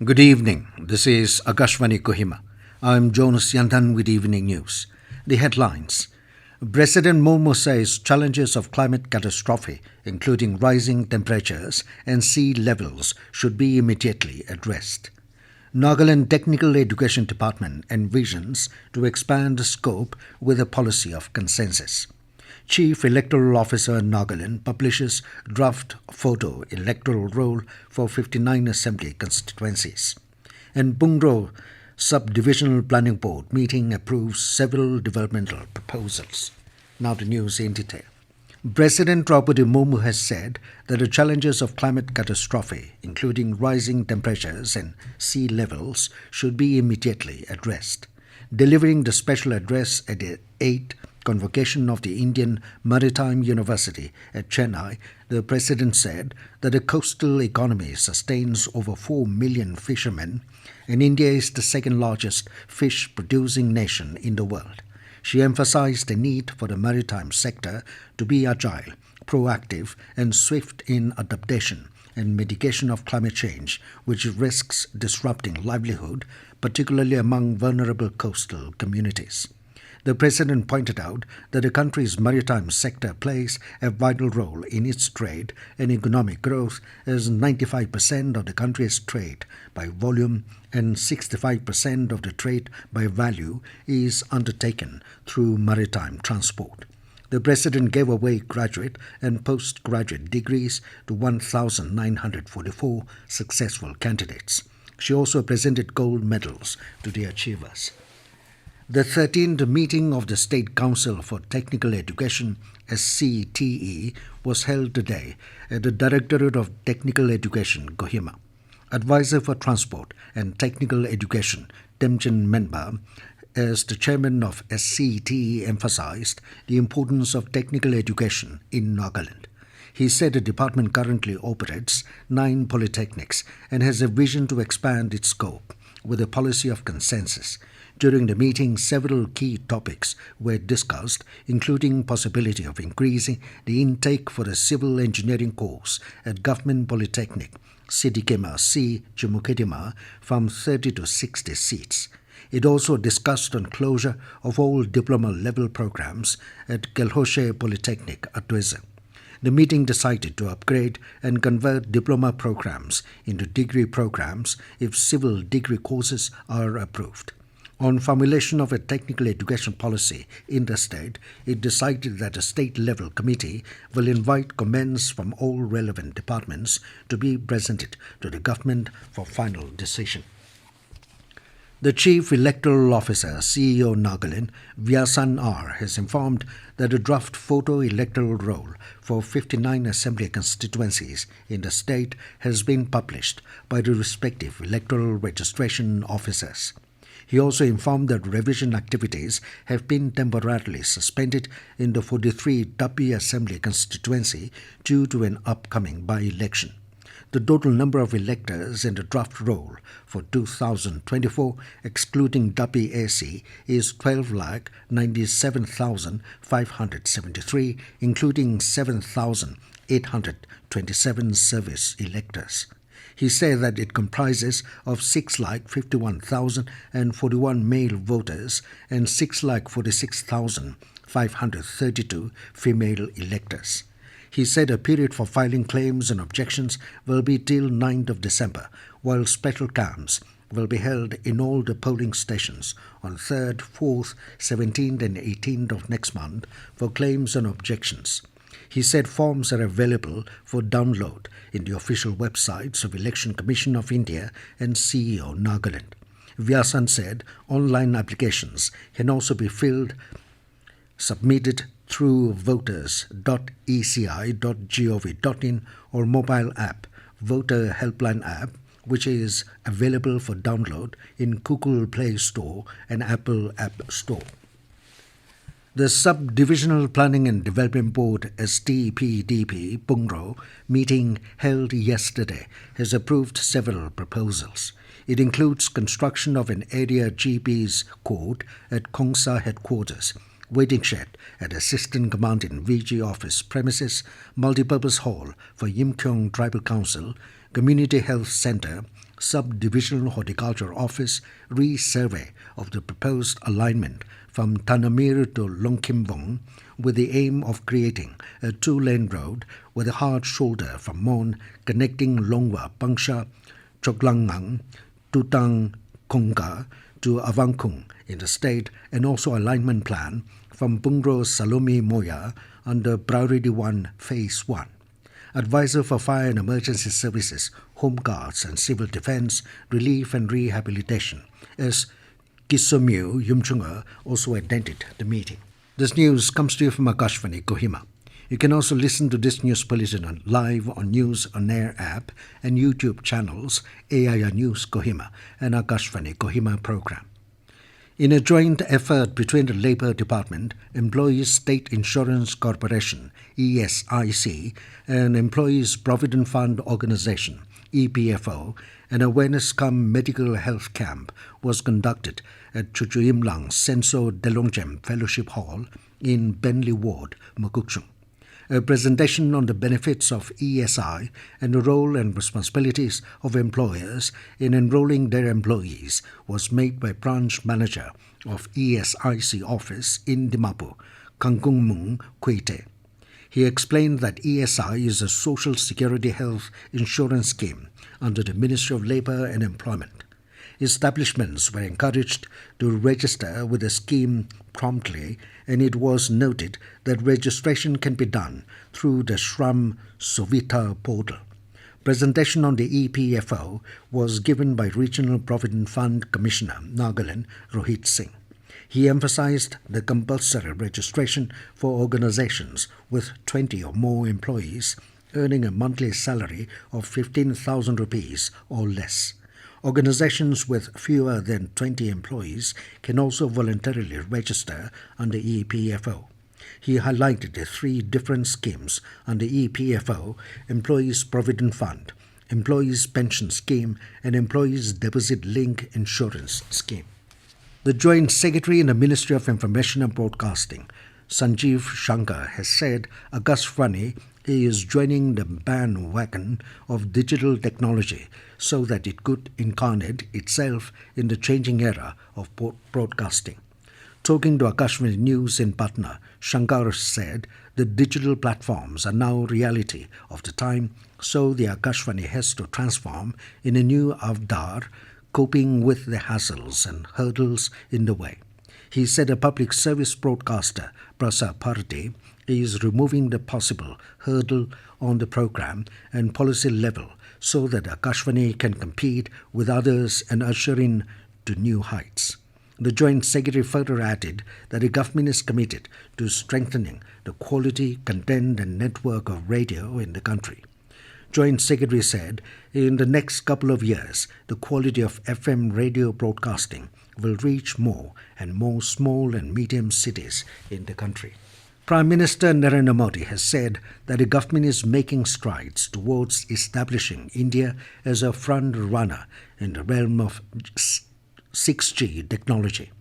Good evening. This is Akashvani Kohima. I'm Jonas Yantan with Evening News. The headlines. President Murmu says challenges of climate catastrophe, including rising temperatures and sea levels, should be immediately addressed. Nagaland Technical Education Department envisions to expand scope with a policy of consensus. Chief Electoral Officer Nagaland publishes draft photo electoral roll for 59 Assembly Constituencies. And Pungro Sub-Divisional Planning Board meeting approves several developmental proposals. Now the news in detail. President Draupadi Murmu has said that the challenges of climate catastrophe, including rising temperatures and sea levels, should be immediately addressed. Delivering the special address at the 8th convocation of the Indian Maritime University at Chennai, the president said that the coastal economy sustains over 4 million fishermen, and India is the second largest fish-producing nation in the world. She emphasized the need for the maritime sector to be agile, proactive, and swift in adaptation and mitigation of climate change, which risks disrupting livelihood, particularly among vulnerable coastal communities. The president pointed out that the country's maritime sector plays a vital role in its trade and economic growth, as 95% of the country's trade by volume and 65% of the trade by value is undertaken through maritime transport. The president gave away graduate and postgraduate degrees to 1,944 successful candidates. She also presented gold medals to the achievers. The 13th meeting of the State Council for Technical Education, SCTE, was held today at the Directorate of Technical Education, Kohima. Advisor for Transport and Technical Education, Temchen Menba, as the chairman of SCTE, emphasized the importance of technical education in Nagaland. He said the department currently operates 9 polytechnics and has a vision to expand its scope with a policy of consensus. During the meeting, several key topics were discussed, including possibility of increasing the intake for the civil engineering course at Government Polytechnic, Sidikema C. Jumukedima, from 30 to 60 seats. It also discussed on closure of all diploma-level programs at Kelhoshe Polytechnic, Atweza. The meeting decided to upgrade and convert diploma programs into degree programs if civil degree courses are approved. On formulation of a technical education policy in the state, it decided that a state-level committee will invite comments from all relevant departments to be presented to the government for final decision. The Chief Electoral Officer, CEO Nagaland, Vyasan R., has informed that a draft photo electoral roll for 59 Assembly constituencies in the state has been published by the respective electoral registration officers. He also informed that revision activities have been temporarily suspended in the 43 Tapi Assembly constituency due to an upcoming by-election. The total number of electors in the draft roll for 2024, excluding Tapi AC, is 12,97,573, including 7,827 service electors. He said that it comprises of 6,51,041 male voters and 6,46,532 female electors. He said a period for filing claims and objections will be till 9th of December, while special camps will be held in all the polling stations on 3rd, 4th, 17th and 18th of next month for claims and objections. He said forms are available for download in the official websites of Election Commission of India and CEO Nagaland. Vyasan said online applications can also be submitted through voters.eci.gov.in or mobile app, Voter Helpline app, which is available for download in Google Play Store and Apple App Store. The Sub-Divisional Planning and Development Board SDBDB Pungro meeting held yesterday has approved several proposals. It includes construction of an area GP's court at Kongsa headquarters, waiting shed at Assistant Command in VG office premises, multipurpose hall for Yimkyong Tribal Council, community health center, Subdivisional Horticulture Office re-survey of the proposed alignment from Tanamir to Longkimbong with the aim of creating a two-lane road with a hard shoulder from Mon connecting Longwa Pangsha, Choklangang, Tutang Konga to Avangkung in the state, and also alignment plan from Pungro Salome Moya under Priority 1 Phase 1. Advisor for Fire and Emergency Services, Home Guards and Civil Defense, Relief and Rehabilitation, as Kisomyu Yumchunga, also attended the meeting. This news comes to you from Akashvani, Kohima. You can also listen to this news bulletin live on News On Air app and YouTube channels AIR News Kohima and Akashvani Kohima program. In a joint effort between the Labour Department, Employees State Insurance Corporation (ESIC) and Employees Provident Fund Organization (EPFO), an awareness-cum-medical health camp was conducted at Chuchuimlang Senso Delongjem Fellowship Hall in Bentley Ward, Mukukchung. A presentation on the benefits of ESI and the role and responsibilities of employers in enrolling their employees was made by branch manager of ESIC office in Dimapur, Kangkung Mung Kuite. He explained that ESI is a social security health insurance scheme under the Ministry of Labour and Employment. Establishments were encouraged to register with the scheme promptly, and it was noted that registration can be done through the Shram Suvita portal. Presentation on the EPFO was given by Regional Provident Fund Commissioner Nagaland Rohit Singh. He emphasized the compulsory registration for organizations with 20 or more employees earning a monthly salary of 15,000 rupees or less. Organizations with fewer than 20 employees can also voluntarily register under EPFO. He highlighted the three different schemes under EPFO: Employees Provident Fund, Employees Pension Scheme, and Employees Deposit Link Insurance Scheme. The Joint Secretary in the Ministry of Information and Broadcasting, Sanjeev Shankar, has said Akashvani is joining the bandwagon of digital technology so that it could incarnate itself in the changing era of broadcasting. Talking to Akashvani News in Patna, Shankar said the digital platforms are now reality of the time, so the Akashvani has to transform in a new avatar, coping with the hassles and hurdles in the way. He said a public service broadcaster, Prasar Bharati, is removing the possible hurdle on the program and policy level so that Akashvani can compete with others and usher in to new heights. The Joint Secretary further added that the government is committed to strengthening the quality, content and network of radio in the country. Joint Secretary said, in the next couple of years, the quality of FM radio broadcasting will reach more and more small and medium cities in the country. Prime Minister Narendra Modi has said that the government is making strides towards establishing India as a front runner in the realm of 6G technology.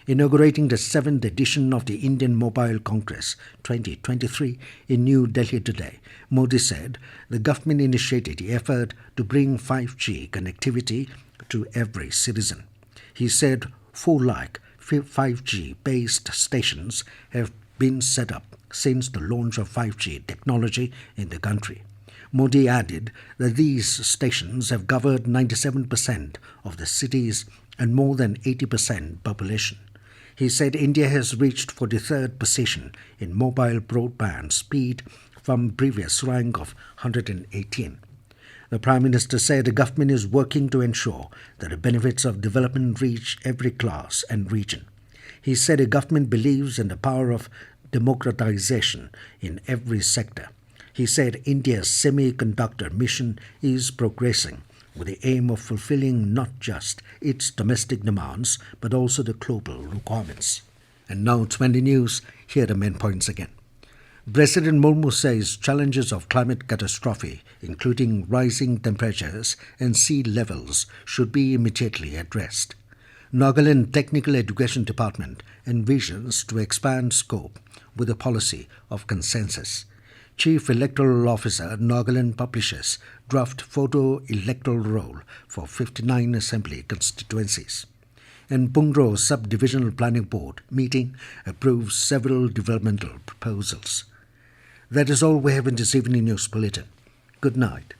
Inaugurating the 7th edition of the Indian Mobile Congress 2023 in New Delhi today, Modi said the government initiated the effort to bring 5G connectivity to every citizen. He said 4 lakh 5G-based stations have been set up since the launch of 5G technology in the country. Modi added that these stations have covered 97% of the cities and more than 80% population. He said India has reached 43rd position in mobile broadband speed from previous rank of 118. The Prime Minister said the government is working to ensure that the benefits of development reach every class and region. He said the government believes in the power of democratization in every sector. He said India's semiconductor mission is progressing with the aim of fulfilling not just its domestic demands but also the global requirements. And now 20 News, here are the main points again. President Murmu says challenges of climate catastrophe, including rising temperatures and sea levels, should be immediately addressed. Nagaland Technical Education Department envisions to expand scope with a policy of consensus. Chief Electoral Officer Nagaland publishes draft photo electoral roll for 59 Assembly Constituencies. And Pungro Sub-Divisional Planning Board meeting approves several developmental proposals. That is all we have in this evening news bulletin. Good night.